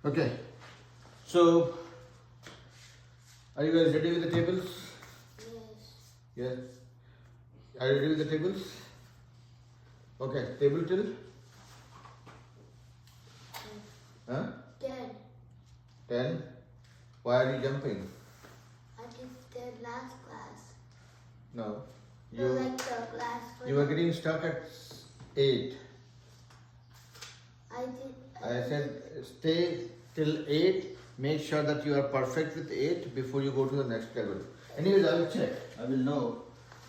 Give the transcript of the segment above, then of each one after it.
Okay, so are you guys ready with the tables? Yes. Are you ready with the tables? Okay, table till? Huh? 10. 10. Why are you jumping? I did the last class. No. No, like the class. You were getting stuck at 8. I said stay till 8. Make sure that you are perfect with 8 before you go to the next level. Anyways, I will check. I will know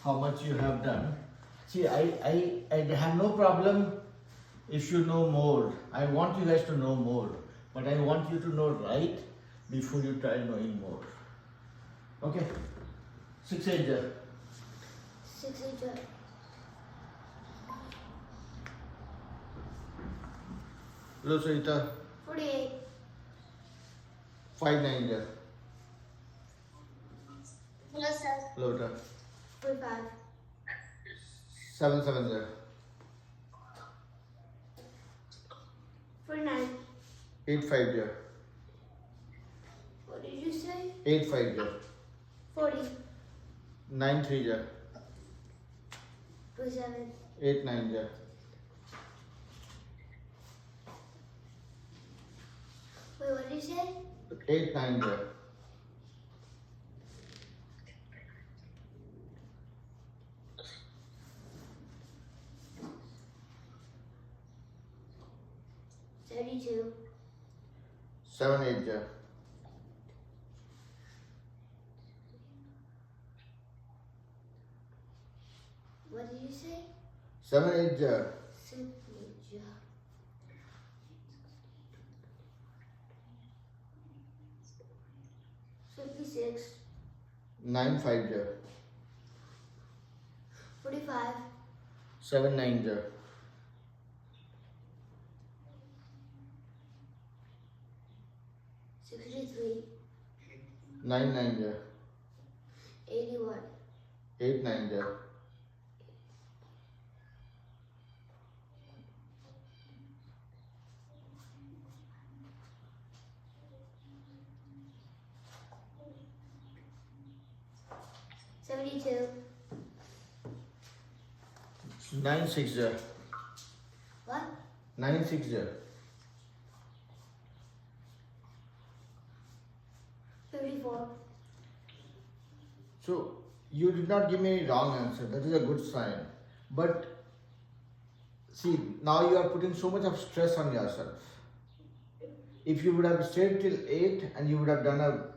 how much you have done. See, I have no problem if you know more. I want you guys to know more. But I want you to know right before you try knowing more. Okay? 6 8 there. 6 8. Hello, Sarita. 48. 5 9 there. Hello, sir. Hello, Ta. 45. 7 7 there. 49. 8 5 there. What did you say? 8 5 there. 40. 9 3 there. 27. 8 9 there. Wait, what did you say? 8 9 there. 32. 7 8 there. What did you say? 7 8 there. Signature. 56. 9 5 there. 45. 7 9 there. 63. 9 9 there. 81. 8 9 there. 72. 9 6 there. What? 9 6 there. 54. So you did not give me a wrong answer. That is a good sign. But see, now you are putting so much of stress on yourself. If you would have stayed till 8 and you would have done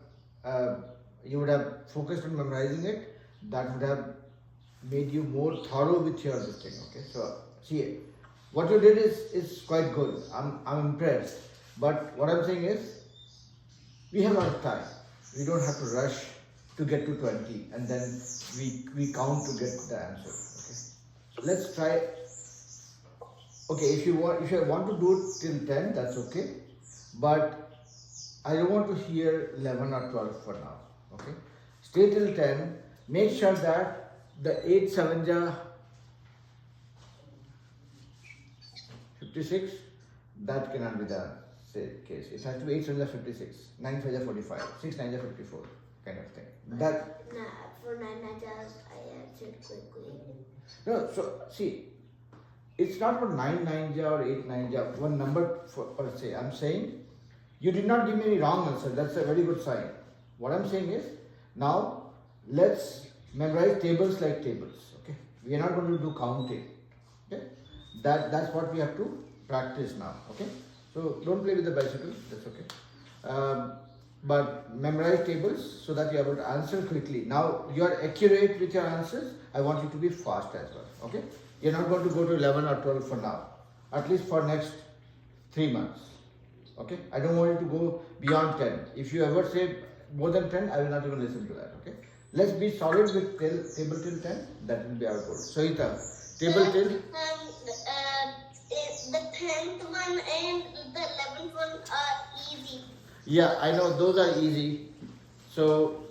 you would have focused on memorizing it, that would have made you more thorough with your this thing. Okay, so see, what you did is quite good. I'm impressed. But what I'm saying is, we have a lot of time. We don't have to rush to get to 20 and then we count to get the answer. Okay, so let's try. Okay, if you want to do it till 10, that's okay. But I don't want to hear 11 or 12 for now. Okay, stay till 10. Make sure that the 8 7 ja 56, that cannot be the case. It has to be 8 7 ja 56, 9 5 ja 45, 6 9 ja 54, kind of thing. That Nah, for 9 9 I answered quickly. no. So see, it's not for 9 9 ja or 8 9 ja one number per se. I'm saying you did not give me any wrong answer. That's a very good sign. What I'm saying is, now let's memorize tables like tables. Okay, we are not going to do counting. Okay, that's what we have to practice now. Okay, so don't play with the bicycle. That's okay. But memorize tables so that you are able to answer quickly. Now you are accurate with your answers. I want you to be fast as well. Okay, you're not going to go to 11 or 12 for now. At least for next 3 months. Okay, I don't want you to go beyond 10. If you ever say more than 10, I will not even listen to that. Okay, let's be solid with table till 10. That will be our goal. So Ita, table till The 10th one and the 11th one are easy. yeah, I know those are easy. So,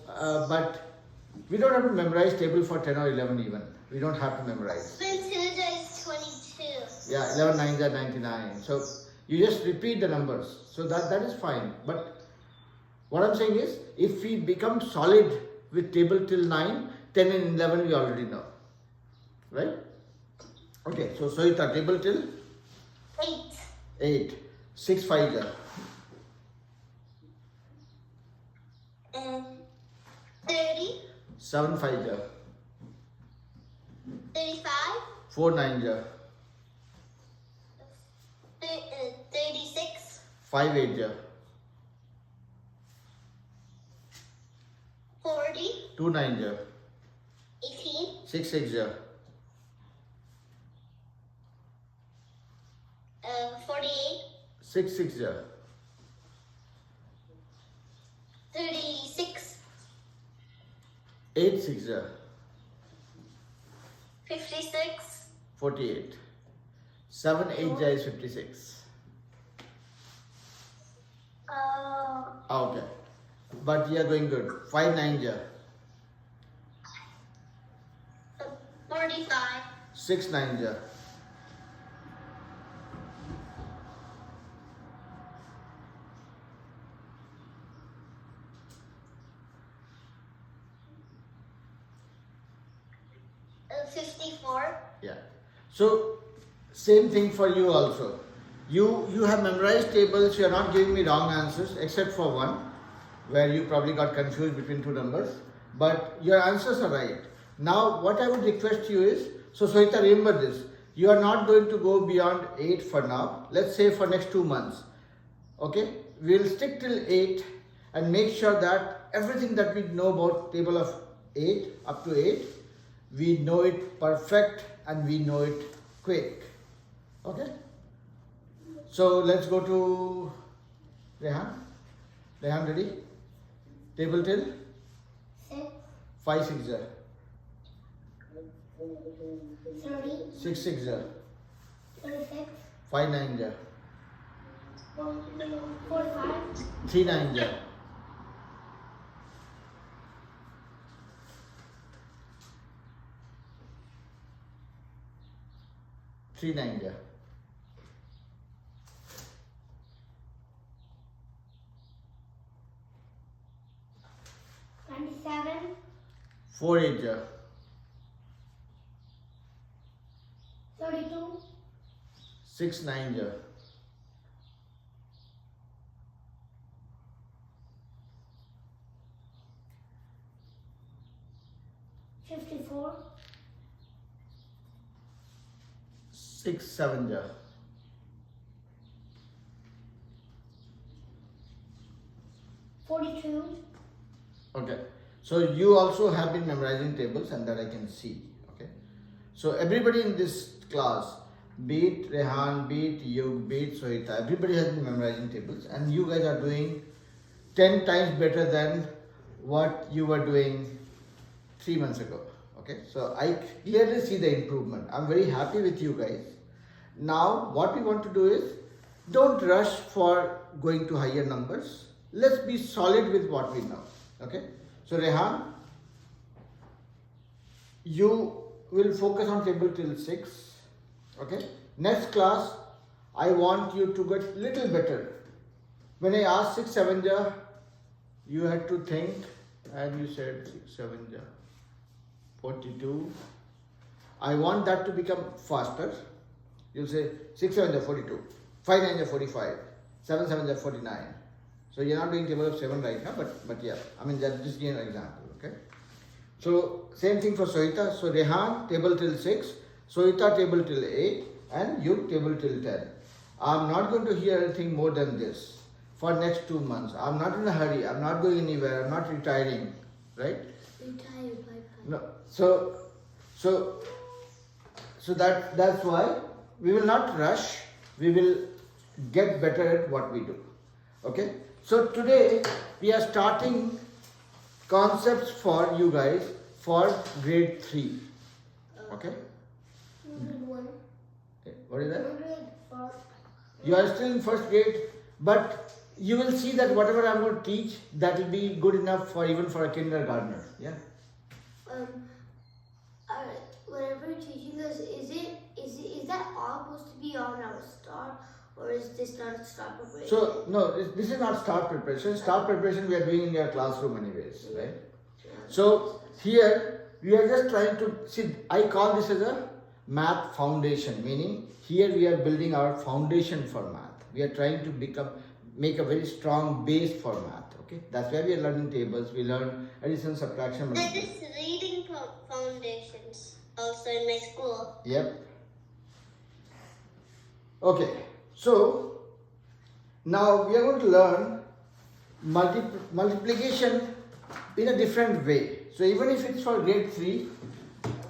but we don't have to memorize table for 10 or 11 even. We don't have to memorize. Then Tuesday is 22. Yeah, 11 9s are 99. So You just repeat the numbers. So that is fine. But what I'm saying is, if we become solid with table till 9, 10 and 11 we already know. Right? Okay, so Sohita, table till 8. 8. 6 5 ja. 30. 7 5 ja. 35. 4 9 ja. 36. 5 8 ja. 40. 2 9 ja. 18. 6 6 ja. 48. 6 6 ja. 36. 8 6 ja. 56. 48. 7 8 ja is 56. Okay. But you are going good. 5 9 ja. 45. 6 9 ja. 54. Yeah. So same thing for you also. You have memorized tables. You are not giving me wrong answers except for one, where you probably got confused between two numbers. But your answers are right. Now what I would request you is, so Sohita, remember this. You are not going to go beyond 8 for now. Let's say for next 2 months. Okay? We will stick till 8 and make sure that everything that we know about table of 8 up to 8, we know it perfect and we know it quick. Okay? So let's go to Rehan. Rehan, ready? Table till 6. 5 6 0. 30. 6 6 0. 36. 5 9 0. 45. 3 9 0. 3 9 0. 27. 4 8 0. 32. 6 9 0. 54. 6 7 0. 42. Okay. So you also have been memorizing tables, and that I can see. Okay. So everybody in this class, be it Rehan, be it Yug, be it Sohita, everybody has been memorizing tables, and you guys are doing 10 times better than what you were doing 3 months ago. Okay. So I clearly see the improvement. I'm very happy with you guys. Now what we want to do is, don't rush for going to higher numbers. Let's be solid with what we know. Okay. So Rehan, you will focus on table till 6. Okay. Next class, I want you to get little better. When I asked 6 7 ja, you had to think, and you said 6 7 ja, 42. I want that to become faster. You'll say 6 7 ja 42, 5 9 ja 45, 7 7 ja 49. So you're not doing table of 7 right now, but yeah, I mean just give an example. Okay. So same thing for Sohita. So Rehan, table till 6, Sohita, table till 8, and Yug, table till 10. I'm not going to hear anything more than this for next 2 months. I'm not in a hurry. I'm not going anywhere. I'm not retiring. Right? Retired by No. So that's why we will not rush. We will get better at what we do. Okay. So today we are starting concepts for you guys for grade 3. Okay. What is that? You are still in first grade, but you will see that whatever I'm going to teach, that will be good enough for even for a kindergartner. Yeah. Whatever you're teaching us, is that all supposed to be on our star, Or is this not start preparation? So no, this is not start preparation. Start preparation we are doing in your classroom anyways, right? So here we are just trying to see. I call this as a math foundation, meaning here we are building our foundation for math. We are trying to make a very strong base for math. Okay, that's why we are learning tables. We learn addition, subtraction, There multiplication. is reading foundations also in my school. Yep. Okay, so now we are going to learn multiplication in a different way. So even if it's for grade 3,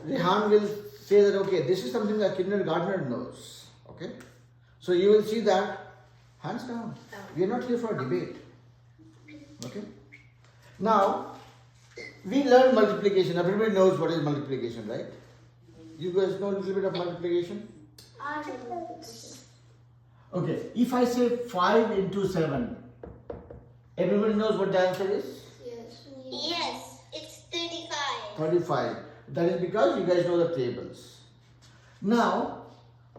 Rehan will say that okay, this is something that kindergartner knows. Okay, so you will see that hands down. We are not here for a debate. Okay. Now we learn multiplication. Everybody knows what is multiplication, right? You guys know a little bit of multiplication. I don't know. Okay, if I say 5 into 7, everybody knows what the answer is? Yes. Yes, it's 35. 35. That is because you guys know the tables. Now,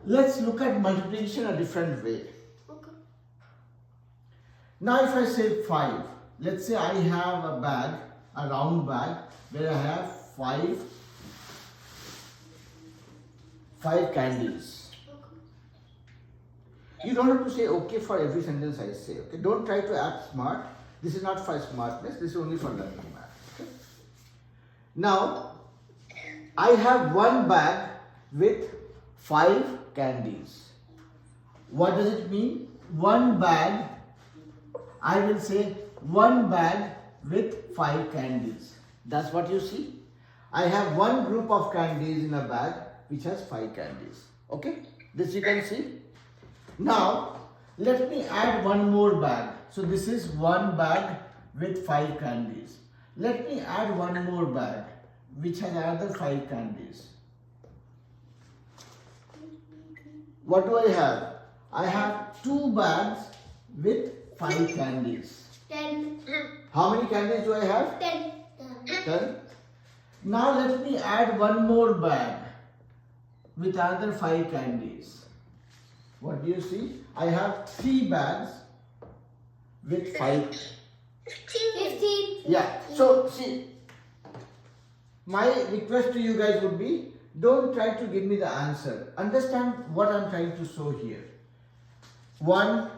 let's look at multiplication a different way. Okay. Now, if I say 5, let's say I have a bag, a round bag, where I have five candies. You don't have to say okay for every sentence I say. Okay, don't try to act smart. This is not for smartness. This is only for learning math. Okay? Now, I have one bag with 5 candies. What does it mean? One bag. I will say one bag with 5 candies. That's what you see. I have one group of candies in a bag which has 5 candies. Okay, this you can see. Now, let me add one more bag. So this is one bag with 5 candies. Let me add one more bag which has another 5 candies. What do I have? I have 2 bags with 5 candies. 10. How many candies do I have? 10. 10. Now let me add one more bag with another 5 candies. What do you see? I have 3 bags with 5. 15. Yeah. So see, my request to you guys would be, don't try to give me the answer. Understand what I'm trying to show here. 1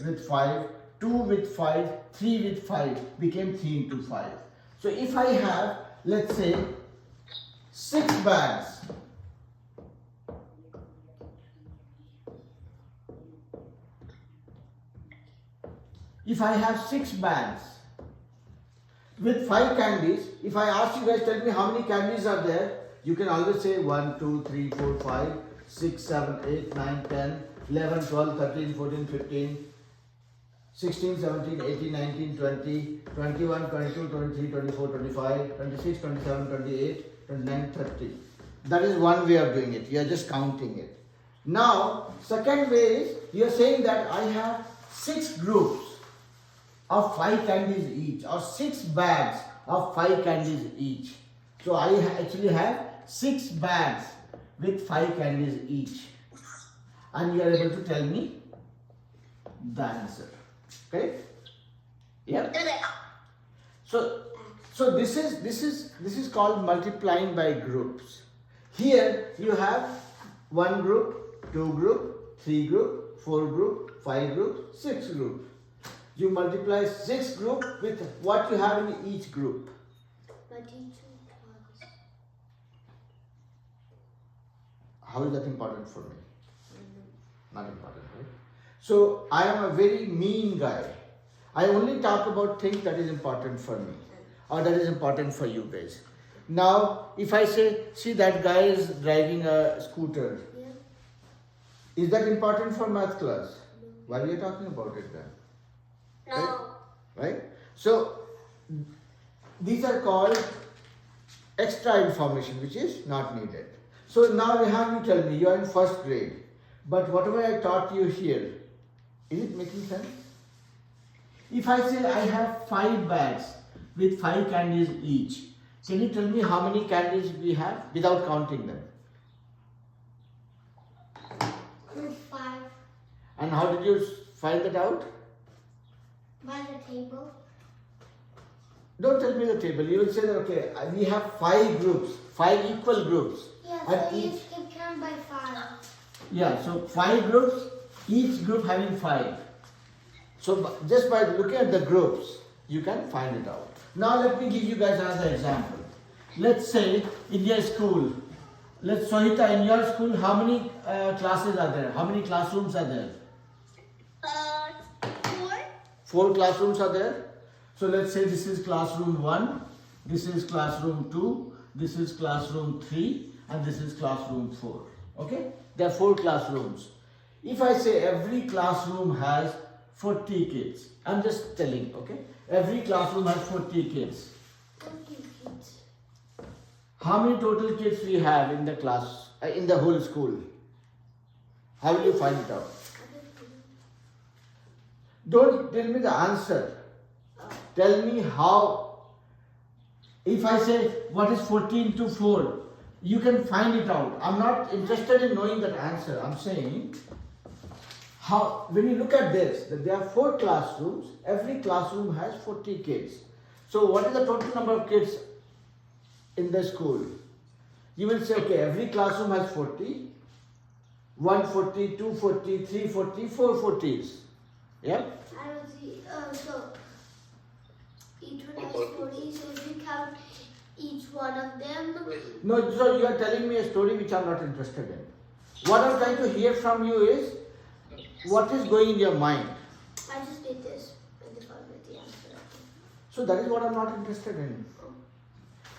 with 5, 2 with 5, 3 with 5 became 3 into 5. So if I have, let's say, 6 bags. If I have 6 bags with 5 candies, if I ask you guys, tell me how many candies are there, you can always say 1, 2, 3, 4, 5, 6, 7, 8, 9, 10, 11, 12, 13, 14, 15, 16, 17, 18, 19, 20, 21, 22, 23, 24, 25, 26, 27, 28, 29, 30. That is one way of doing it. You are just counting it. Now, second way is, you are saying that I have 6 groups of 5 candies each, or 6 bags of 5 candies each. So I actually have 6 bags with 5 candies each, and you are able to tell me the answer. Okay? Yeah. So this is called multiplying by groups. Here you have 1 group, 2 group, 3 group, 4 group, 5 group, 6 group. You multiply 6 group with what you have in each group. But teacher talks. How is that important for me? Not important, right? So I am a very mean guy. I only talk about things that is important for me, or that is important for you guys. Now, if I say, see that guy is driving a scooter, Yeah. is that important for math class? Why are you talking about it then? No. Right? So these are called extra information which is not needed. So now Rehan, you tell me, you are in first grade, but whatever I taught you here, is it making sense? If I say I have 5 bags with 5 candies each, can you tell me how many candies we have without counting them? 5. And how did you find that out? By the table. Don't tell me the table. You will say that, okay, we have 5 groups, 5 equal groups. Yeah, And so you each, can count by 5. yeah, so 5 groups, each group having 5. So just by looking at the groups, you can find it out. Now let me give you guys another example. Let's say in your school, Sohita, in your school, how many classes are there? How many classrooms are there? 4. 4 classrooms are there. So let's say this is classroom 1, this is classroom 2, this is classroom 3, and this is classroom 4. Okay? There are 4 classrooms. If I say every classroom has 40 kids, I'm just telling, okay? Every classroom has 40 kids. 40 kids. How many total kids we have in the class, in the whole school? How will you find it out? Don't tell me the answer. Tell me how. If I say what is 14 to 4, you can find it out. I'm not interested in knowing that answer. I'm saying how, when you look at this, that there are 4 classrooms, every classroom has 40 kids. So what is the total number of kids in the school? You will say, okay, every classroom has 40, 140, 240, 340, 440s. Yeah? I don't see. So each one has 40. So if you count each one of them. No, so you are telling me a story which I'm not interested in. What I'm trying to hear from you is, what is going in your mind? I just did this and they found the answer. So that is what I'm not interested in.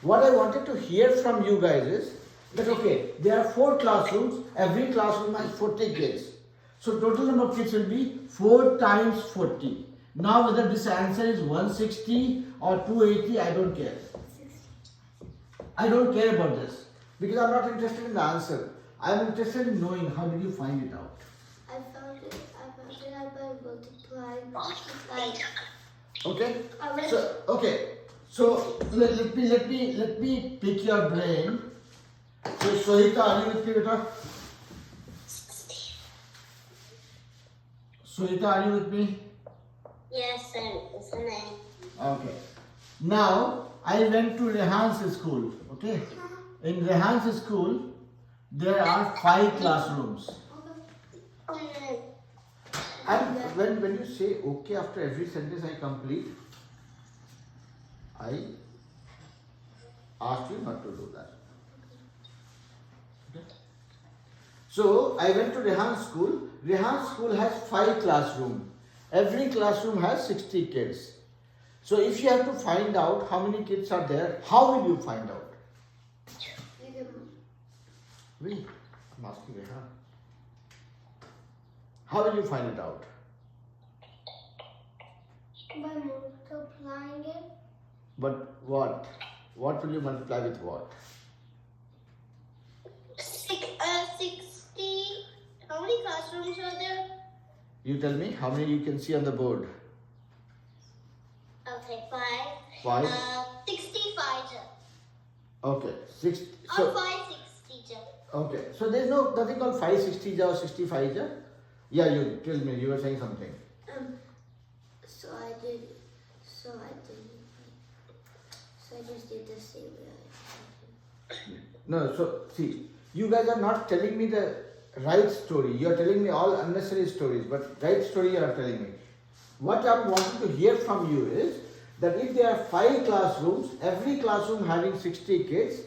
What I wanted to hear from you guys is that, okay, there are 4 classrooms, every classroom has 40 kids. So total number of kids will be 4 times 40. Now whether this answer is 160 or 280, I don't care. I don't care about this because I'm not interested in the answer. I'm interested in knowing how did you find it out. I found it out by multiplying. Like, Okay? I went. So okay. So let me pick your brain. So Sohita, are you with me, beta? Sohita, are you with me? Yes, sir. Isn't it? Okay. Now I went to Rehan's school. Okay. In Rehan's school, there are 5 classrooms. Okay. And when you say okay after every sentence I complete, I asked you not to do that. Okay. So I went to Rehan's school. Rehan's school has 5 classrooms. Every classroom has 60 kids. So if you have to find out how many kids are there, how will you find out? You can Wait, I'm asking Rehan. How will you find it out? by multiplying it. But what? What will you multiply with what? 60. How many classrooms are there? You tell me how many you can see on the board. Okay, 5. 5? 65. Okay. 6. Or So 560. okay. So there's nothing called 560 or 65. Yeah, you tell me. You were saying something. So I just did the same way. No. So see, you guys are not telling me the right story. You are telling me all unnecessary stories, but right story you are telling me. What I'm wanting to hear from you is that if there are 5 classrooms, every classroom having 60 kids,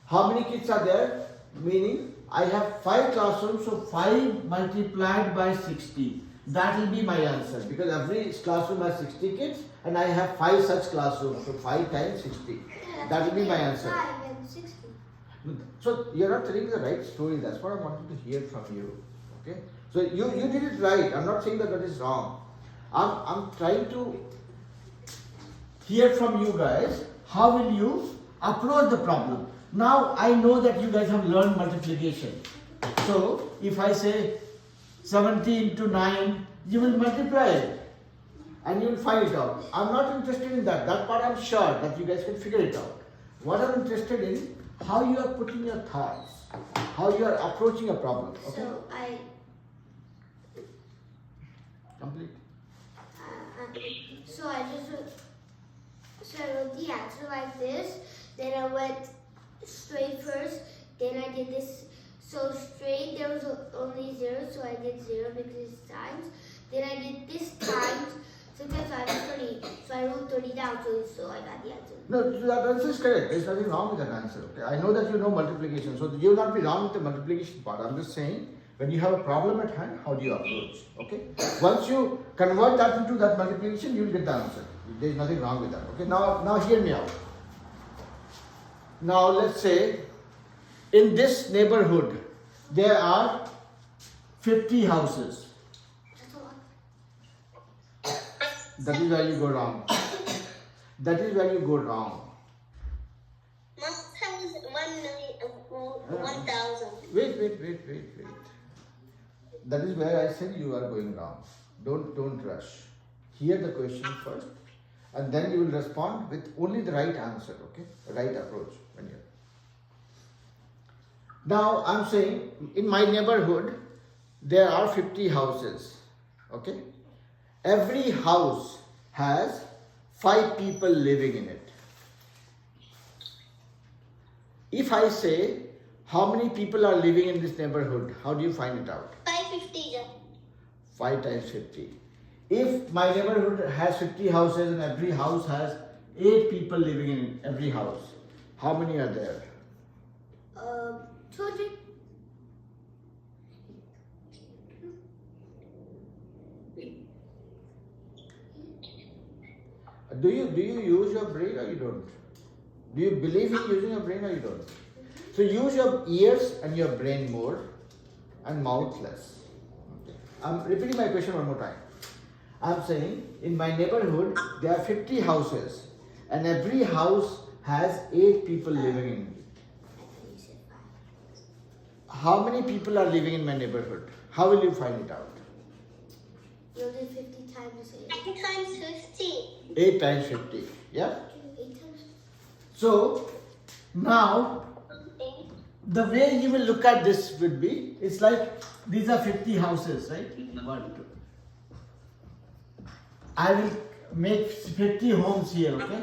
how many kids are there? Meaning, I have 5 classrooms, so 5 multiplied by 60. That will be my answer because every classroom has 60 kids and I have 5 such classrooms, so 5 times 60. That will be my answer. 5 and 60. So you're not telling the right story. That's what I wanted to hear from you. Okay? So you did it right. I'm not saying that is wrong. I'm trying to hear from you guys. How will you approach the problem? Now I know that you guys have learned multiplication. So if I say 70 into 9, you will multiply it and you will find it out. I'm not interested in that. That part I'm sure that you guys can figure it out. What I'm interested in, how you are putting your thoughts, how you are approaching a problem. Okay? So Complete. So I wrote the answer like this. Then I went straight first. Then I did this. So straight there was only 0, so I did 0 because it's times. Then I did this times. 6 times 5 is 30. So I wrote 30 down. So I got the answer. No, that answer is correct. There's nothing wrong with that answer. Okay? I know that you know multiplication, so you will not be wrong with the multiplication part. I'm just saying, when you have a problem at hand, how do you approach? Okay. Once you convert that into that multiplication, you will get the answer. There's nothing wrong with that. Okay. Now hear me out. Now let's say, in this neighborhood, there are 50 houses. That's a lot. That is where you go wrong. That is where you go wrong. Must have 1,000. Wait. That is where I said you are going wrong. Don't rush. Hear the question first, and then you will respond with only the right answer. Okay, the right approach. When you. Now I'm saying in my neighborhood there are 50 houses. Okay, every house has 5 people living in it. If I say how many people are living in this neighborhood, how do you find it out? 550. 5 times 50. If my neighborhood has 50 houses and every house has 8 people living in every house, how many are there? 200. Do you use your brain or you don't? Do you believe in using your brain or you don't? So use your ears and your brain more and mouth less. Okay. I'm repeating my question one more time. I'm saying in my neighborhood there are 50 houses and every house has 8 people living in it. How many people are living in my neighborhood? How will you find it out? You'll do 50 times 8. 8 times 50. 8 times 50. Yeah? 8 times. So now the way you will look at this would be, it's like these are 50 houses, right? 1, 2. I will make 50 homes here, okay?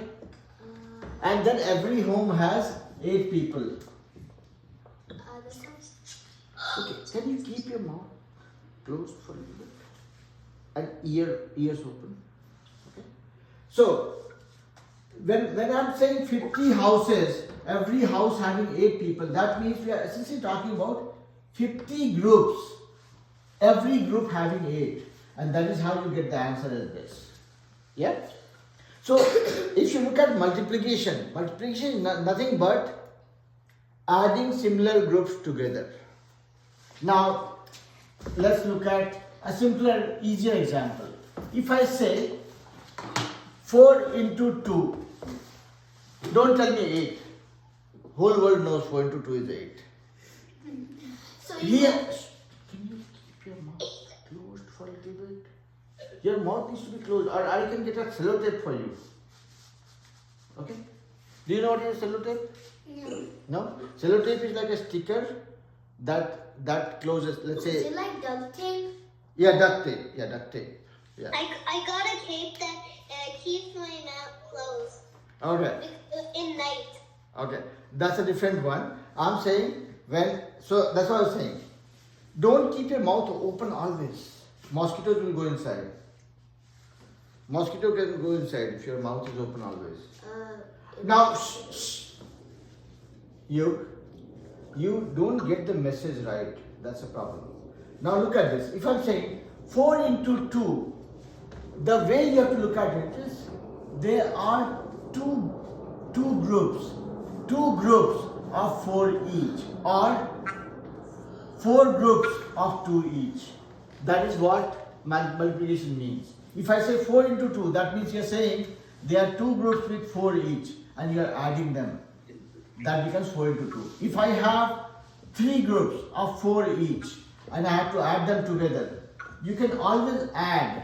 And then every home has 8 people. That sounds. Okay, can you keep your mouth closed for a little bit? And ears open. Okay? So, when I'm saying 50 houses, every house having 8 people, that means we are essentially talking about 50 groups, every group having 8, and that is how you get the answer as this. Yeah? So, if you look at multiplication is nothing but adding similar groups together. Now, let's look at a simpler, easier example. If I say 4 into 2, don't tell me 8. Whole world knows 4 into 2 is 8. So Here, can you keep your mouth closed for a little bit? Your mouth needs to be closed, or I can get a sellotape for you. Okay? Do you know what is sellotape? Yeah. No? Sellotape is like a sticker that closes, let's Is say, it like duct tape? yeah, duct tape. Yeah, duct tape. Yeah. I got a tape that keeps my mouth closed Okay. in night. Okay. That's a different one. I'm saying so that's what I was saying. Don't keep your mouth open always. Mosquitoes will go inside. Mosquito can go inside if your mouth is open always. Now, shh. You don't get the message right. That's a problem. Now look at this. If I'm saying 4 into 2, the way you have to look at it is there are two groups of 4 each, or 4 groups of 2 each. That is what multiplication means. If I say 4 into 2, that means you're saying there are 2 groups with 4 each and you're adding them. That becomes 4 into 2. If I have 3 groups of 4 each and I have to add them together, you can always add.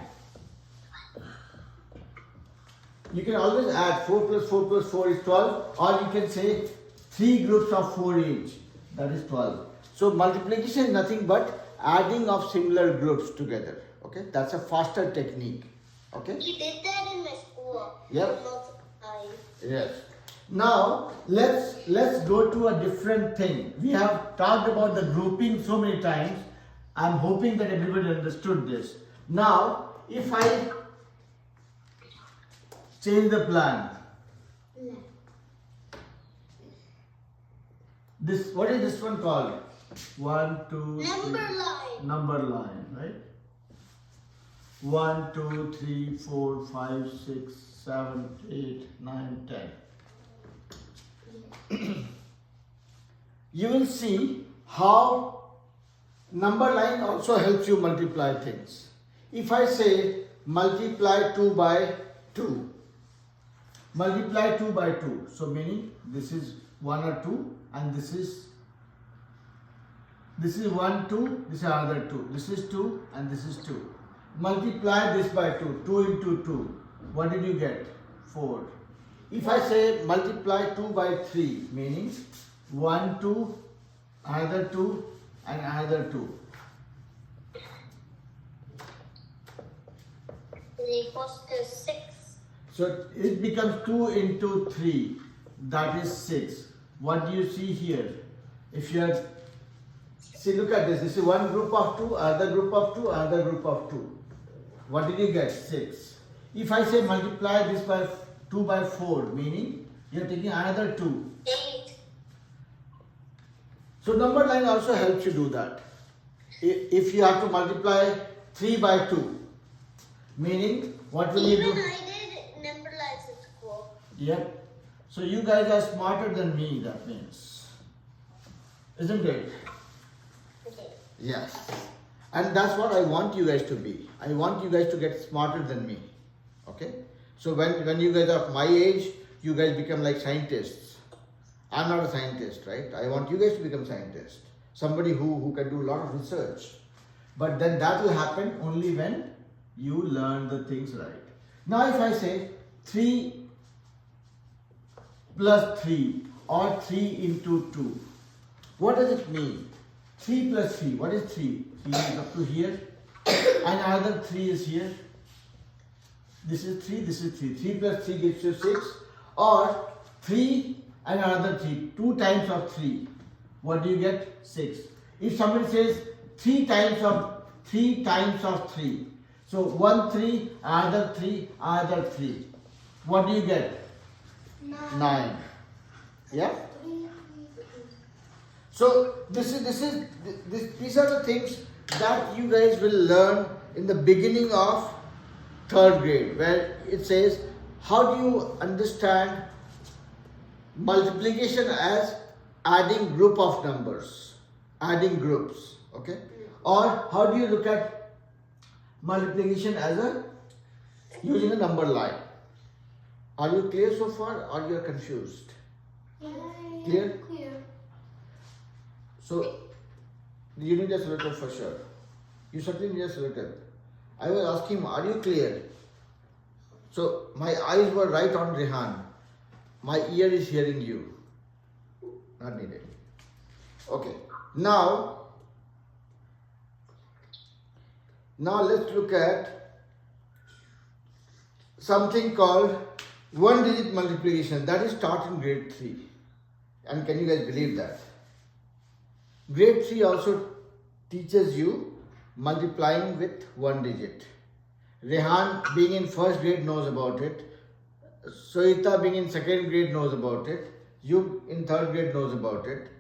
You can always add 4 plus 4 plus 4 is 12, or you can say 3 groups of 4 each, that is 12. So multiplication is nothing but adding of similar groups together. Okay, that's a faster technique. Okay. We did that in my school. Yep. Multiplying. Yes. Now let's go to a different thing. We have talked about the grouping so many times. I'm hoping that everybody understood this. Now, if I change the plan, this, what is this one called? 1, 2, Number 3. line. Number line, right? 1, 2, 3, 4, 5, 6, 7, 8, 9, 10. You will see how number line also helps you multiply things. If I say multiply 2 by 2, multiply 2 by 2, so meaning this is 1 or 2 and this is 1, 2, this is another 2, this is 2 and this is 2. Multiply this by 2, 2 into 2, what did you get? 4. If I say multiply 2 by 3, meaning 1, 2, another 2 and another 2. It equals to 6. So it becomes 2 into 3, that is 6. What do you see here? If you are, see, look at this. This is one group of 2, another group of 2, another group of 2. What did you get? 6. If I say multiply this by 2 by 4, meaning you are taking another 2. 8. So number line also helps you do that. If you have to multiply 3 by 2, meaning what will you Even do? I did number lines at school. Yep. So you guys are smarter than me, that means. Isn't it? Okay. Yes. And that's what I want you guys to be. I want you guys to get smarter than me. Okay? So when you guys are my age, you guys become like scientists. I'm not a scientist, right? I want you guys to become scientists. Somebody who can do a lot of research. But then that will happen only when you learn the things right. Now if I say 3 plus 3 or 3 into 2, what does it mean? 3 plus 3, what is 3? 3 is up to here and another 3 is here. This is 3, this is 3. 3 plus 3 gives you 6, or 3 and another 3. 2 times of 3. What do you get? 6. If somebody says 3 times of 3, so 1 3, another 3, another 3. What do you get? 9. Yeah? So these are the things that you guys will learn in the beginning of 3rd grade, where it says how do you understand multiplication as adding group of numbers, adding groups, okay? Or how do you look at multiplication as using a number line? Are you clear so far, or you are confused? Clear? Clear. So you need a selector for sure. You certainly need a selector. I was asking him, are you clear? So my eyes were right on Rehan. My ear is hearing you. Not needed. Okay. Now let's look at something called 1-digit multiplication. That is taught in grade 3. And can you guys believe that? Grade 3 also teaches you multiplying with 1 digit. Rehan being in 1st grade knows about it. Sohita being in 2nd grade knows about it. You in 3rd grade knows about it.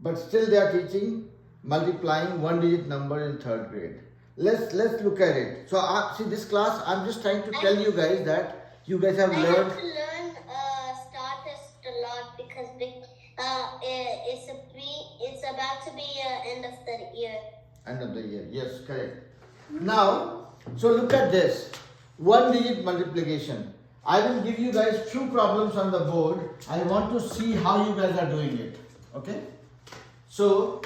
But still they are teaching multiplying 1-digit number in 3rd grade. Let's look at it. So see, this class, I'm just trying to tell you guys that you guys have I learned. have to learn Statist a lot because it's about to be end of the year. End of the year, yes, correct. Now, so look at this. 1-digit multiplication. I will give you guys 2 problems on the board. I want to see how you guys are doing it. Okay? So,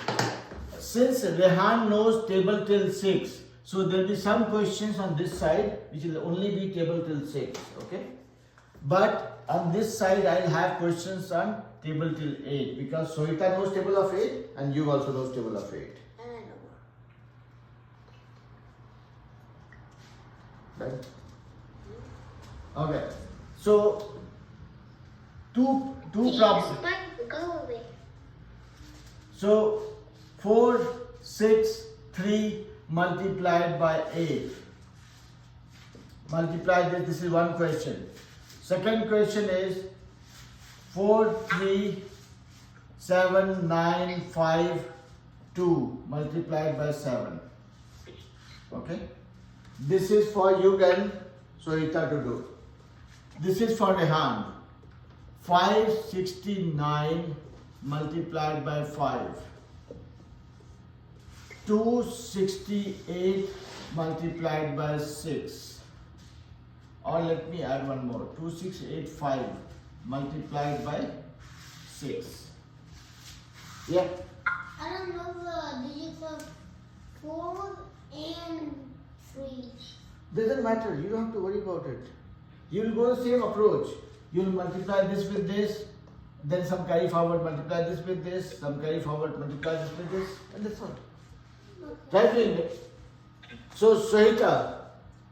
since Rehan knows table till 6, so there will be some questions on this side which will only be table till 6. Okay? But on this side, I will have questions on table till 8 because Sohita knows table of 8 and you also knows table of 8. Right? Okay. So two problems. But go away. So 4, 6, 3 multiplied by 8. Multiply this. This is one question. Second question is 4, 3, 7, 9, 5, 2 multiplied by 7. Okay. This is for you and Sohita to do. This is for Rehan. 569 multiplied by 5. 268 multiplied by 6. Or let me add one more. 2685 multiplied by 6. Yeah. I don't know the digits of 4 and 3. Doesn't matter. You don't have to worry about it. You will go the same approach. You will multiply this with this, then some carry forward, multiply this with this, some carry forward, multiply this with this, and that's all. Try doing it. So, Sohita,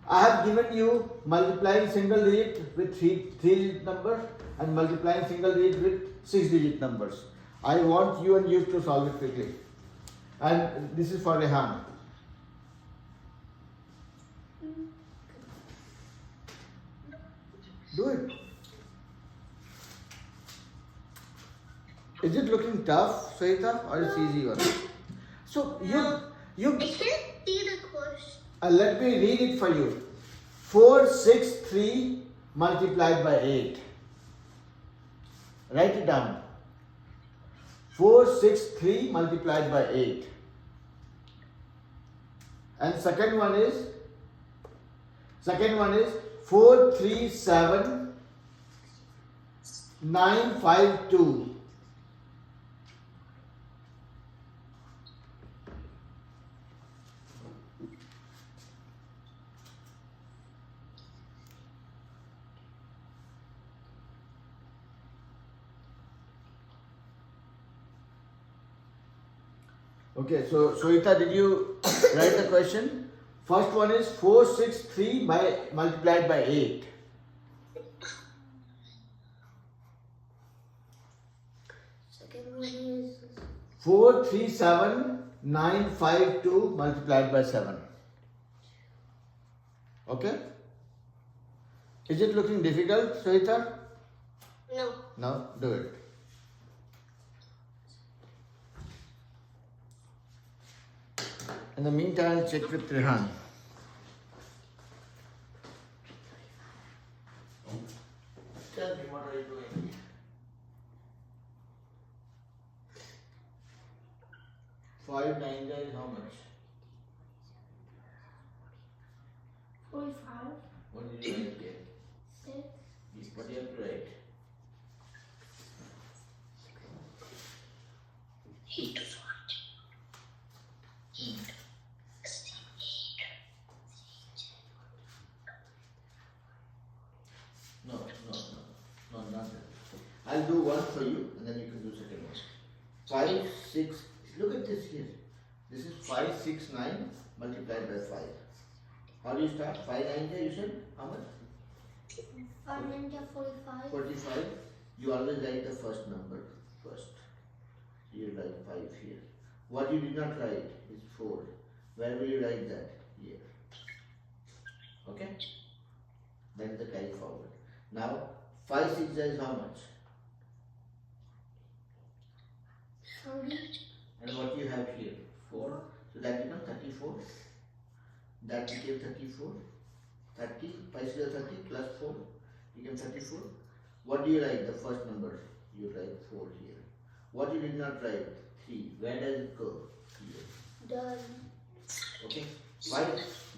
I have given you multiplying single digit with three digit number and multiplying single digit with 6 digit numbers. I want you and you to solve it quickly. And this is for Rehan. Do it. Is it looking tough, Sohita, or is it easy one? So you I can't see the question. let me read it for you. 463 multiplied by 8. Write it down. 463 multiplied by 8. And second one is 437 952. Okay, so Sohita, did you write the question? First one is 463 multiplied by 8. Second one is 437 952 multiplied by 7. Okay? Is it looking difficult, Sohita? No. No, do it. In the meantime, I'll check with Rehan. Tell me, what are you doing? Five nine there is how much? 45, What did you write here? 6, What do you have to write? No, not that. I'll do one for you and then you can do second one. 5, 6, look at this here. This is 5, 6, 9 multiplied by 5. How do you start? 5, 9 there you said? How much? 5 9 45. 45. You always write the first number first. You write 5 here. What you did not write is 4. Where will you write that? Here. Okay? That is the carry forward. Now, 5, 6 is how much? 40, And what you have here? 4. So that becomes 34. That became 34. 30. 5 6 is 30 plus 4 became 34. What do you write? The first number. You write 4 here. What you did not write? 3. Where does it go? Here. done. Okay. 5.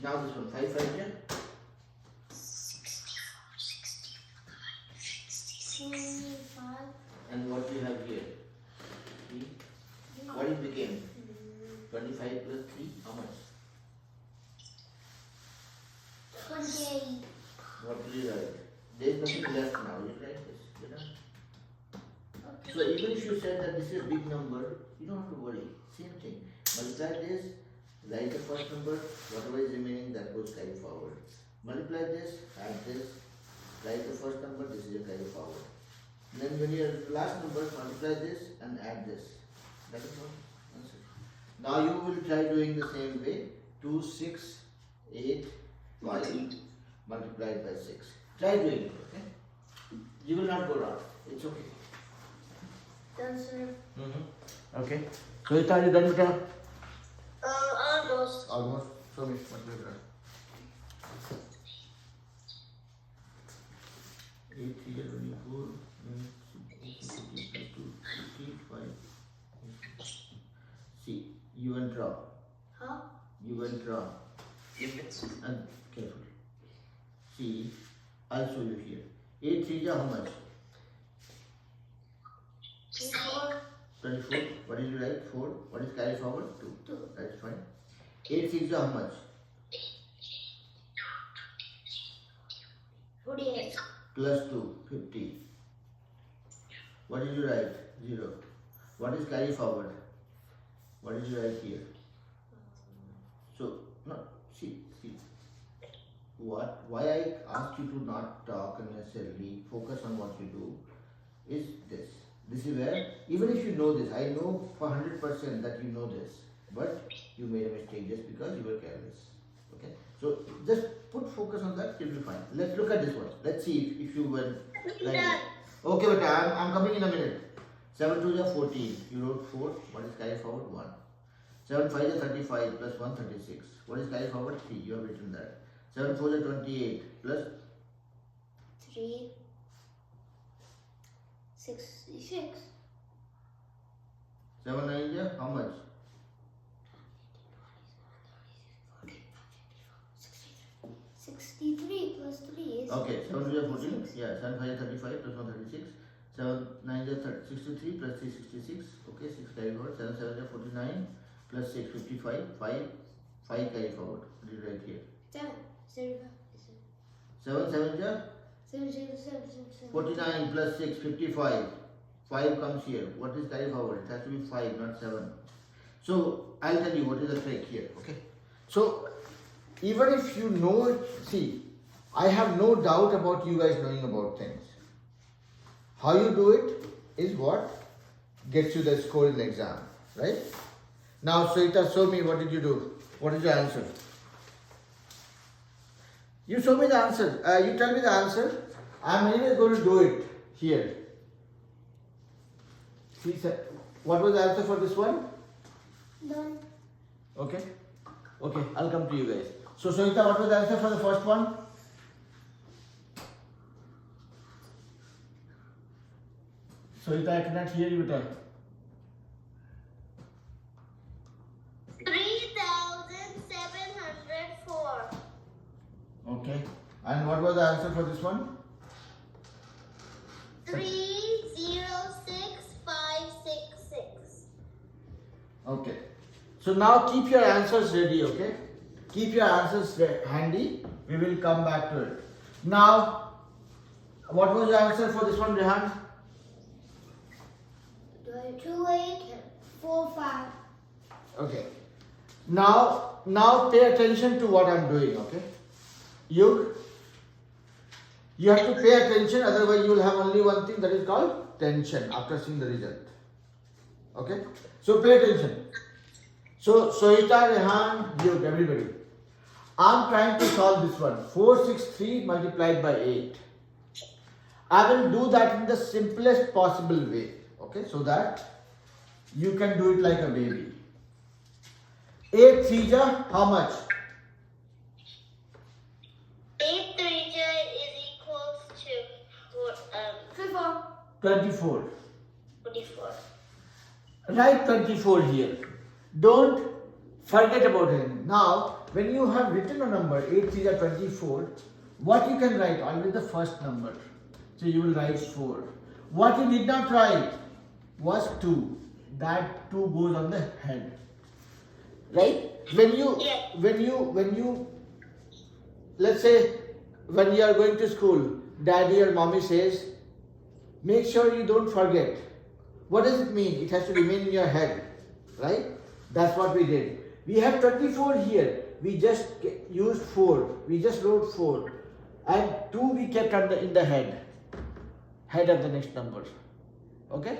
Now this one. 5 5 here. 25, And what you have here? 3. What it became? 25 plus 3. How much? 28, What will you write? There is nothing left now. You write this. You know? okay. So even if you said that this is a big number, you don't have to worry. Same thing. Multiply this, write the first number, whatever is remaining that goes carry forward. multiply this, add this, write the first number, this is your carry forward. Then when your last number, multiply this and add this. That is all. Answer. Now you will try doing the same way. 2, 6, 8, 5 multiplied by 6. Try doing it, okay? You will not go wrong. It's okay. Done, sir. Okay. So, are you done with that? Almost. Almost. Show me what you have. 8, 3, 24, 5. See, you and draw. Huh? You and draw. And careful. See, I'll show you here. 8, 3 is how much? 4. 24. What did you write? 4. What is carry forward? 2. 2. That's fine. 8, 6 is how much? 48. Plus 2, 50. What did you write? 0. What is carry forward? What did you write here? So, no, see. Why I asked you to not talk unnecessarily, focus on what you do, is this. This is where, even if you know this, I know for 100% that you know this, but you made a mistake just because you were careless. Okay? So, just put focus on that, you'll be fine. Let's look at this one. Let's see if you went like Done. this. Okay, but I'm coming in a minute. 7 2 is 14. You wrote 4. What is carry forward? 1. 7 5 is 35 plus 1 36. What is carry forward? 3. You have written that. 7 4 is 28 plus 3. 66. 7 9 is how much? 63 plus 3 is. Okay, 7 2 is 14. Yeah, 7 5 is 35 plus 1 36. 7 9 is 63 plus 3 66. Okay, 6 carry forward. 7 7 is 49 plus 6 55. 5 carry forward. What did you write here? 7. 75. 7 7 is 49 plus 6 55. 5 comes here. What is carry forward? It has to be 5, not 7. So I'll tell you what is the trick here. Okay. So even if you know it, see, I have no doubt about you guys knowing about things. How you do it is what gets you the score in the exam, right? Now, Sarita, show me what did you do? What is your answer? You show me the answer. You tell me the answer. I'm anyway going to do it here. See, what was the answer for this one? Done. Okay. Okay, I'll come to you guys. So, Sarita, what was the answer for the first one? Sarita, I cannot hear you. Tell. 3,704. Okay. And what was the answer for this one? 3,06566. Okay. So now keep your answers ready, okay? Keep your answers handy. We will come back to it. Now, what was the answer for this one, Rehan? 2 8 4 5. Okay. Now pay attention to what I'm doing, okay? You have to pay attention, otherwise you will have only one thing, that is called tension after seeing the result. Okay? So pay attention. So Sohita, Rehan, Yug, everybody. I'm trying to solve this one. 463 multiplied by 8. I will do that in the simplest possible way. Okay? So that you can do it like a baby. 8 3 how much? 8 3 is equals to 24. 44. Write 24 here. Don't forget about it. Now, when you have written a number, 8 3 24, what you can write? Always the first number. So you will write 4. What you did not write was 2. That 2 goes on the head. Right? When you, let's say, when you are going to school, daddy or mommy says, make sure you don't forget. What does it mean? It has to remain in your head, right? That's what we did. We have 24 here. we just used 4. We just wrote 4. And 2 we kept in the head. Head of the next number. Okay?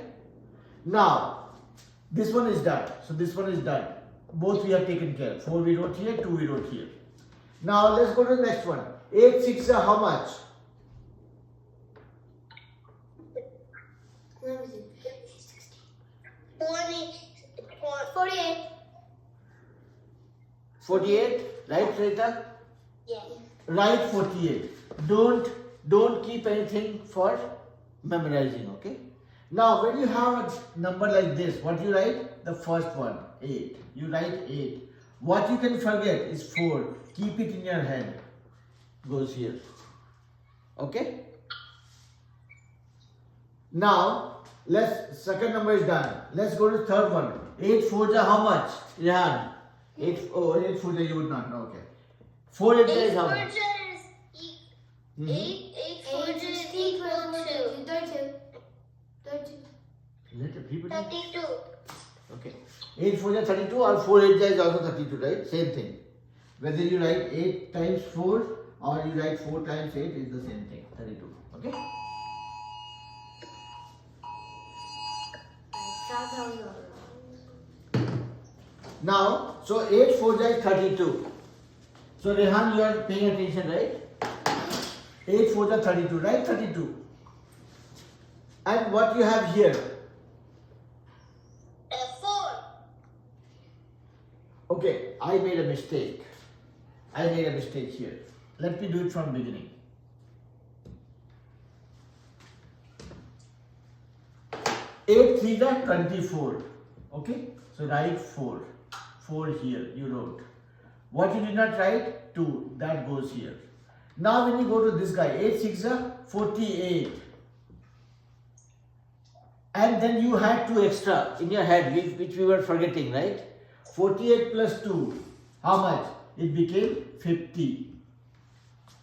Now, this one is done. So this one is done. Both we have taken care. 4 we wrote here, 2 we wrote here. Now let's go to the next one. 8 6 are how much? Let me see. 48. 48, right, Rita? Yes. Write 48. Don't keep anything for memorizing, okay? Now, when you have a number like this, what you write? The first one, 8. You write 8. What you can forget is 4. Keep it in your head. Goes here. Okay? Now, second number is done. Let's go to third one. 8 4s are how much? Rehan. 8 4s you would not know, okay. 4 8 is how much? 8 4 8 is equal to 32. Let everybody. 32. Okay. 8 4 is 32 or 4 8 is also 32, right? Same thing. Whether you write 8 times 4 or you write 4 times 8 is the same thing. 32. Okay? Now, so 8 4 is 32. So Rehan, you are paying attention, right? 8 4 is 32, right? 32. And what you have here? 4. Okay, I made a mistake. I made a mistake here. Let me do it from beginning. 8 3 is 24. Okay, so write 4. 4 here, you wrote. What you did not write? 2. That goes here. Now when you go to this guy, 8 6 is 48. And then you had 2 extra in your head, which we were forgetting, right? 48 plus 2, how much? It became 50.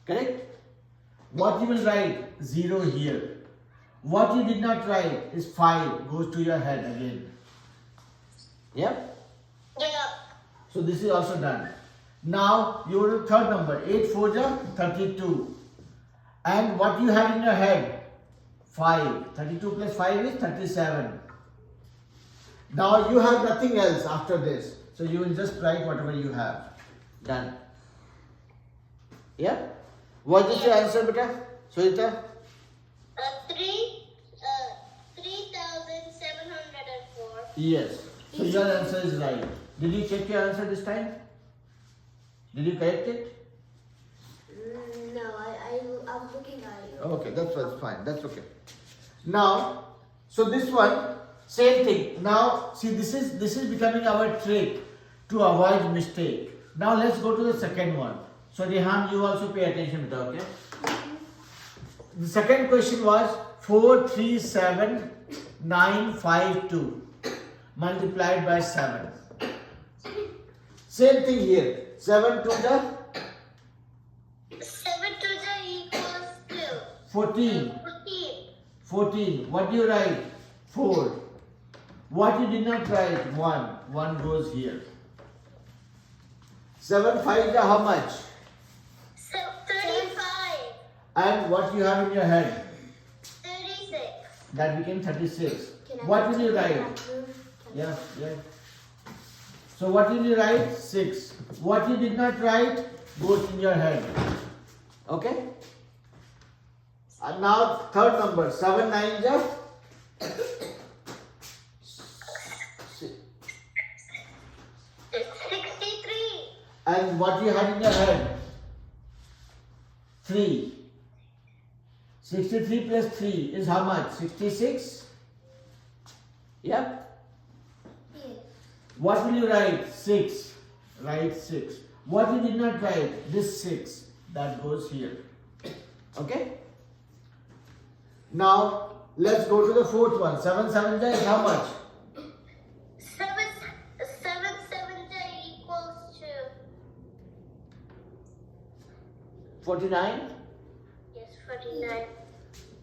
Correct? What you will write? 0 here. What you did not write is 5, goes to your head again. Yeah? Yeah. So this is also done. Now you go to third number. 8 4 is 32. And what you had in your head? 5. 32 plus 5 is 37. Now you have nothing else after this. So you will just write whatever you have. Done. Yeah? What is your answer, beta? Sunita? 3,704. Yes. So your answer is right. Did you check your answer this time? Did you correct it? No, I was looking at it. Okay, that's fine. That's okay. Now, so this one, same thing. Now, see, this is becoming our trick to avoid mistake. Now let's go to the second one. So Rehan, you also pay attention to that, okay? The second question was 437,952 multiplied by 7. Same thing here. 7 to the 7 to the equals to 14. 14. 14. What do you write? 4. What you did not write? 1. 1 goes here. 7 5 is how much? So 35. And what you have in your head? 36. That became 36. Can I What go will to you the write? bathroom? Yeah. So what will you write? 6. What you did not write goes in your head. Okay? And now third number. 7 9 is It's 63. and what you had in your head? 3. 63 plus 3 is how much? 66? Yep. Yes. What will you write? 6. Write 6. What you did not write? This 6. That goes here. Okay? Now, let's go to the fourth one. 7 7 is how much? 7 equals to 49 yes 49.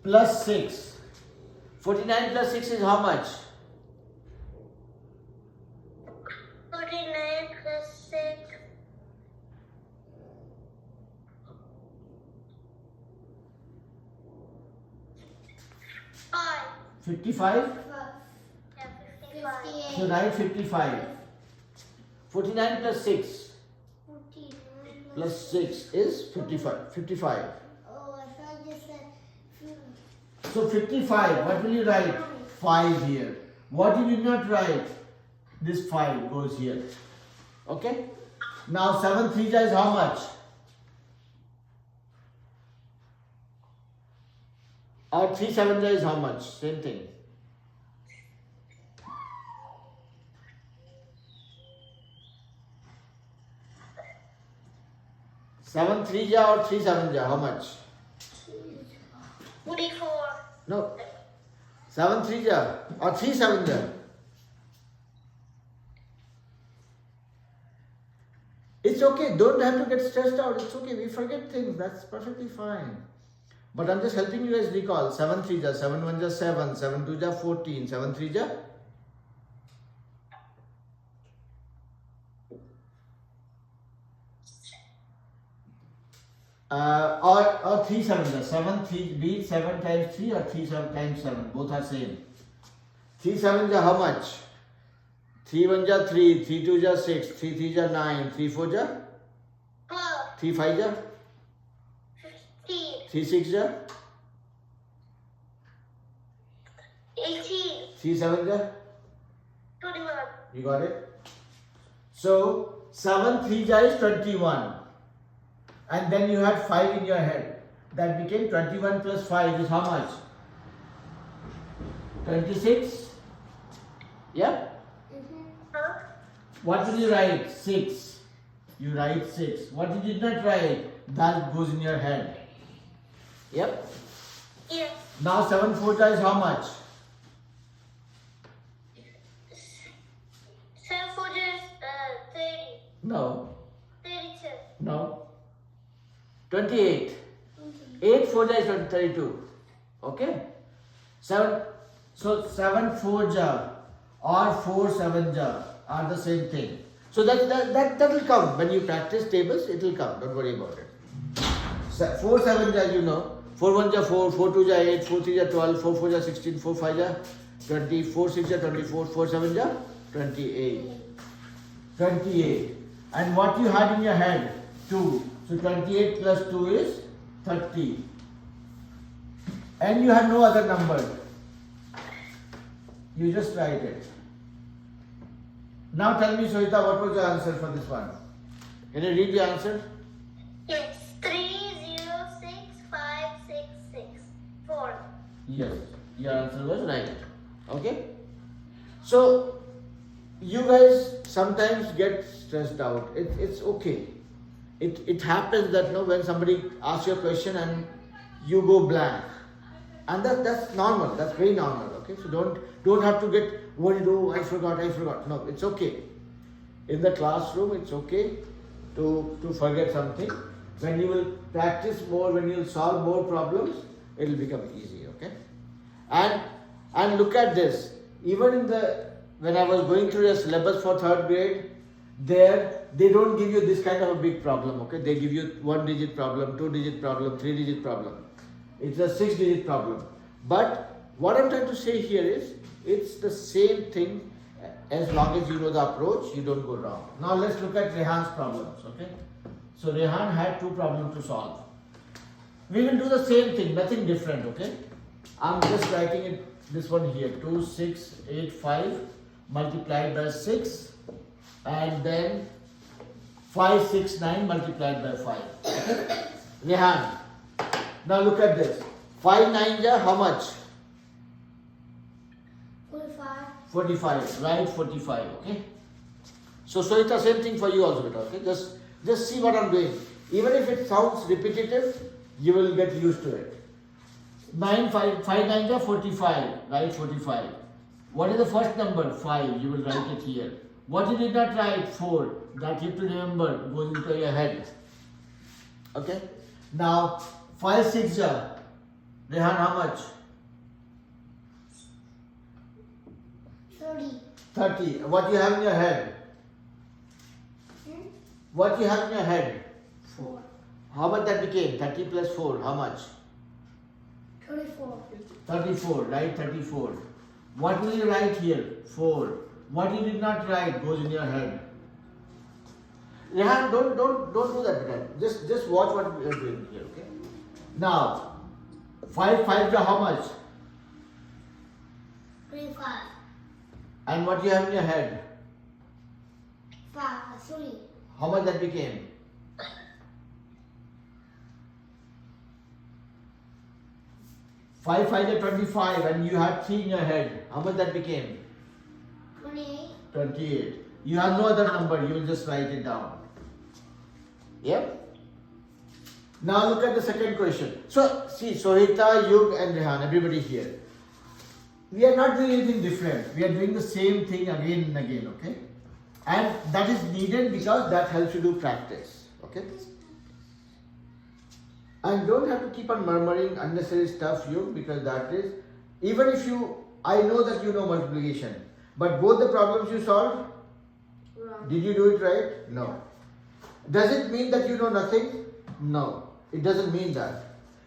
plus 6. 49 plus 6 is how much? 49 plus 6 5. 55? Yeah, 55. 58. So write 55. 49 plus 6 plus 6 is 55. 55. Oh, I thought you said So 55, what will you write? 5 here. What you did not write? This 5 goes here. Okay? Now 7 3 is how much? Or 3 7 is how much? Same thing. 7 3 or 3 7 how much? 44. No. 7 3 or 3 7 It's okay. Don't have to get stressed out. It's okay. We forget things. That's perfectly fine. But I'm just helping you guys recall. 7 3 7 1 7, 7 2 14, 7 3 or 3 7 7 3 be 7 times 3 or 3 7 times 7. Both are same. 3 7 how much? 3 1 3, 3 2 6, 3 3 9, 3 4 12. 3 5 15. 3 6 18. 3 7 21. You got it? So 7 3 is 21. And then you had 5 in your head. That became 21 plus 5 is how much? 26? Yeah? Huh? What will you write? 6. You write 6. What you did not write? That goes in your head. Yep. Yes. Now 7 4 is how much? 7 4 is 30. No. 32. No. 28. 8 4 is 32. Okay? 7. So 7 4 or 4 7 are the same thing. So that will come. When you practice tables, it will come. Don't worry about it. 4 7 you know. 4 1 4, 4 2 8, 4 3 12, 4 4 16, 4 5 20, 4 6 24, 4 7 28. 28. And what you had in your head? 2. So 28 plus 2 is 30. And you have no other number. You just write it. Now tell me, Sohita, what was your answer for this one? Can you read the answer? Yes. 3 0 6 5 6 6 4. Yes, your answer was right. Okay? So, you guys sometimes get stressed out. It's okay. It happens that when somebody asks you a question and you go blank. And that's normal. That's very normal. Okay? So don't have to get worried, oh, I forgot. No, it's okay. In the classroom, it's okay to forget something. When you will practice more, when you will solve more problems, it will become easy. Okay? And look at this. Even when I was going through the syllabus for 3rd grade, they don't give you this kind of a big problem. Okay? They give you 1-digit problem, 2-digit problem, 3-digit problem. It's a 6-digit problem. But what I'm trying to say here is, it's the same thing. As long as you know the approach, you don't go wrong. Now let's look at Rehan's problems. Okay? So Rehan had 2 problems to solve. We will do the same thing, nothing different. Okay? I'm just writing it. This one here, 2 6 8 5 multiplied by 6, and then 5 6 9 multiplied by 5. Okay? Rehan. Now look at this. 5 9 how much? 45. 45. Write 45. Okay. So it's the same thing for you also. Okay. Just see what I'm doing. Even if it sounds repetitive, you will get used to it. 5 9 45. Write 45. What is the first number? 5. You will write it here. What you did not write? 4. That you have to remember. Goes into your head. Okay. Now 5 6 Rehan, how much? 30. 30. What you have in your head? What you have in your head? 4. How much that became? 30 plus 4. How much? 34. 34, right? 34. What will you write here? 4. What you did not write goes in your head. Rehan, don't do that again. Just watch what we are doing here, okay? Now, 5 5s are how much? 25. And what you have in your head? 3. How much that became? 5 5 are 25 and you have 3 in your head. How much that became? 28. 28. You have no other number, you will just write it down. Yep. Now look at the second question. So, see, Sohita, Yug and Rehan, everybody here. We are not doing anything different. We are doing the same thing again and again, okay? And that is needed because that helps you do practice, okay? And don't have to keep on murmuring unnecessary stuff, Yug, because that is, even if you, I know that you know multiplication, but both the problems you solved, Wrong. did you do it right? No. Does it mean that you know nothing? No. It doesn't mean that.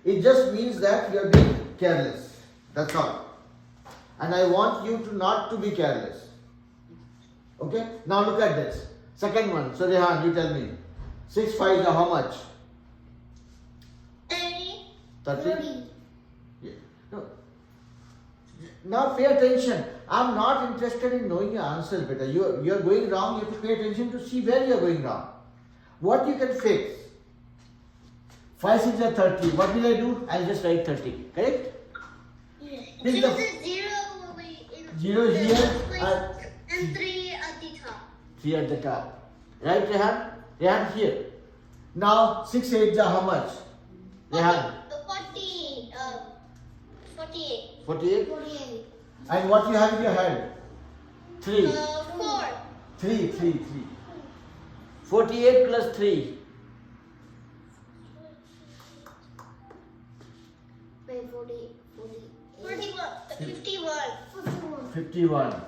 It just means that you are being careless. That's all. And I want you to not to be careless. Okay? Now look at this. Second one. So Rehan, you tell me. 6 5s are how much? 30. 30? Yeah. No. Now pay attention. I'm not interested in knowing your answers better. You are going wrong. You have to pay attention to see where you are going wrong. What you can fix. 5 6 are 30. What will I do? I'll just write 30. Correct? Yes. Think Since of- the 0 will be in 0 the here, first place and 3 at the top. 3 at the top. Right, Rehan? Rehan here. Now 6 8s are how much? Rehan? 48. 48. 48. And what you have in your head? 3. 4. 3. 48 plus 3. Wait, 40, 48. 51. 51.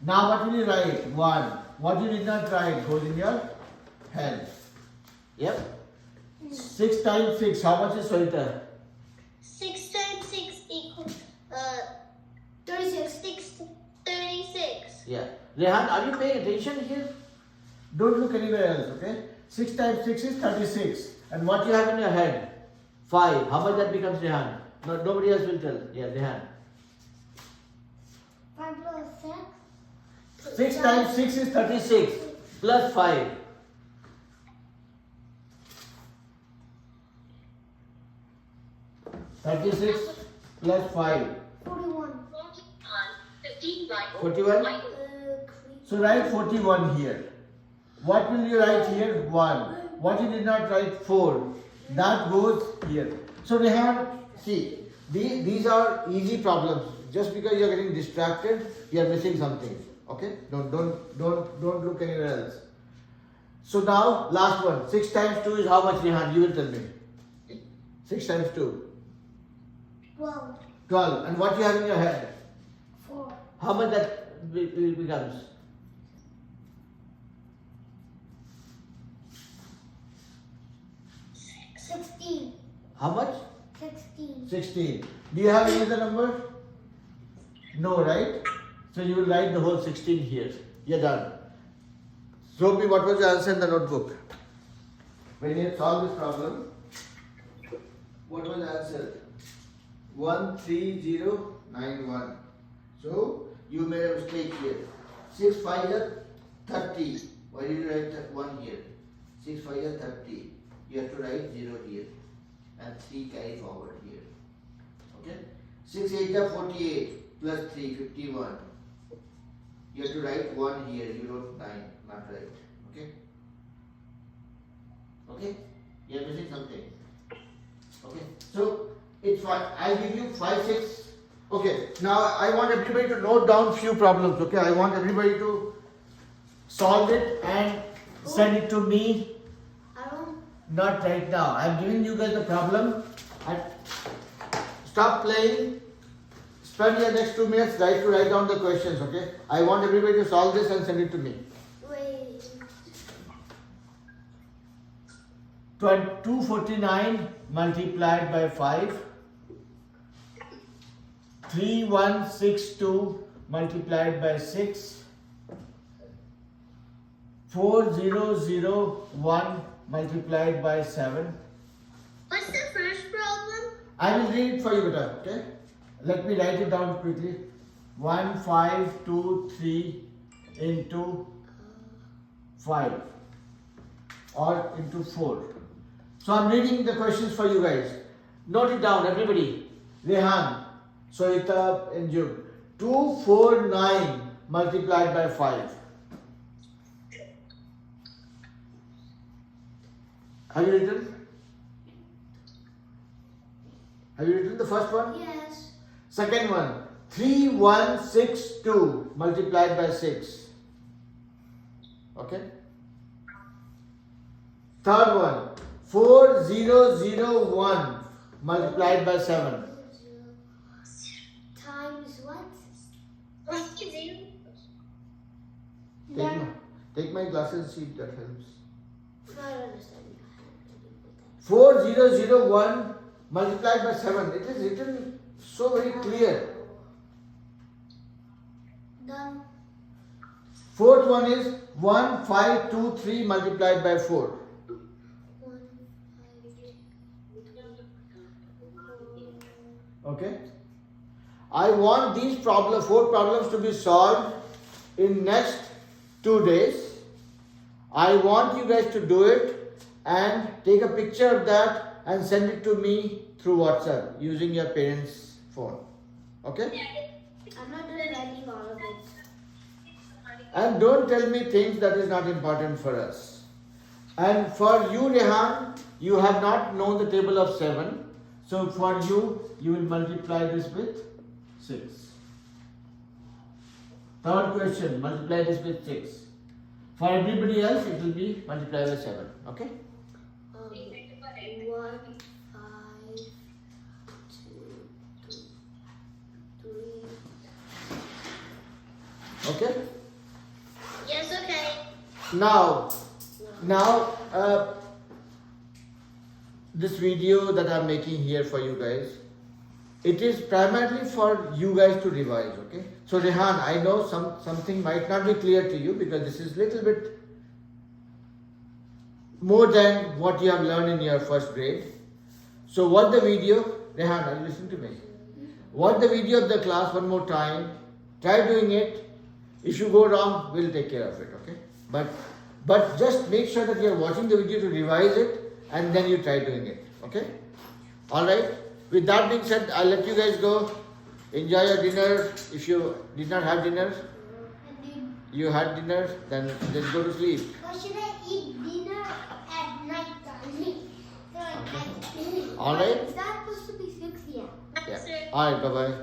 Now what will you write? 1. What you did not write goes in your head. Yep. 6 times 6. How much is Sohita? 6 times 6 equals 36. 36. Yeah. Rehan, are you paying attention here? Don't look anywhere else, okay? 6 times 6 is 36. And what you have in your head? 5. How much that becomes, Rehan? No, nobody else will tell. Yeah, Rehan. 5 plus 6. 6 times 6 is 36. Plus 5. Thirty-six plus 5. 41. 41. So write 41 here. What will you write here? 1. What you did not write? 4. That goes here. So Rehan, see, these are easy problems. Just because you are getting distracted, you are missing something. Okay? Don't look anywhere else. So now, last one. 6 times 2 is how much, Rehan? You will tell me. 6 times 2. 12. 12. And what you have in your head? 4. How much that becomes? 16. How much? 16. 16. Do you have any other number? No, right? So you will write the whole 16 here. You're done. Show me what was your answer in the notebook. When you solve this problem, what was the answer? 13091. So you made a mistake here. 6 5 is 30. Why did you write 1 here? 6 5 is 30. You have to write 0 here. And 3 carry forward here. Okay? 6 8 is 48 plus 3 51. You have to write 1 here. You wrote 9, not right. Okay? Okay? You are missing something. Okay? So it's fine. I'll give you 5 6. Okay. Now I want everybody to note down few problems. Okay? I want everybody to solve it and send it to me. I don't. Not right now. I'm giving you guys the problem. And stop playing. Spend your next 2 minutes to write down the questions, okay? I want everybody to solve this and send it to me. Wait. 249 multiplied by 5. 3162 multiplied by 6. 4001 multiplied by 7. What's the first problem? I will read it for you, beta. Okay? Let me write it down quickly. 1523 into 5 or into 4. So I'm reading the questions for you guys. Note it down, everybody. Rehan, Sohita, and Jug. 249 multiplied by 5. Have you written? Have you written the first one? Yes. Second one, 3162 multiplied by 6. Okay? Third one, 4001 multiplied by 7. Times what? What's the zero? Take my glasses, see if that helps. I don't understand. 4001 multiplied by 7. It is written so very clear. Done. Fourth one is 1523 multiplied by 4. 1, 5, 2, Okay? I want these four problems to be solved in next 2 days. I want you guys to do it and take a picture of that and send it to me through WhatsApp using your parents' phone. Okay? I'm not done writing all of it. And don't tell me things that is not important for us. And for you, Rehan, you have not known the table of 7. So for you, you will multiply this with 6. Third question, multiply this with 6. For everybody else, it will be multiplied by 7. Okay? 1, 5, 2, 3. Okay? Yes, okay. Now, this video that I'm making here for you guys, it is primarily for you guys to revise, okay? So Rehan, I know something might not be clear to you because this is little bit more than what you have learned in your first grade. So watch the video. Rehan, are you listening to me? Watch the video of the class one more time. Try doing it. If you go wrong, we'll take care of it, okay? But just make sure that you're watching the video to revise it and then you try doing it, okay? Alright? With that being said, I'll let you guys go. Enjoy your dinner. If you did not have dinner, you had dinner, then just go to sleep. Why should I eat dinner at night time? Alright? Is that supposed to be 6 p.m.? Yeah. Alright, bye-bye.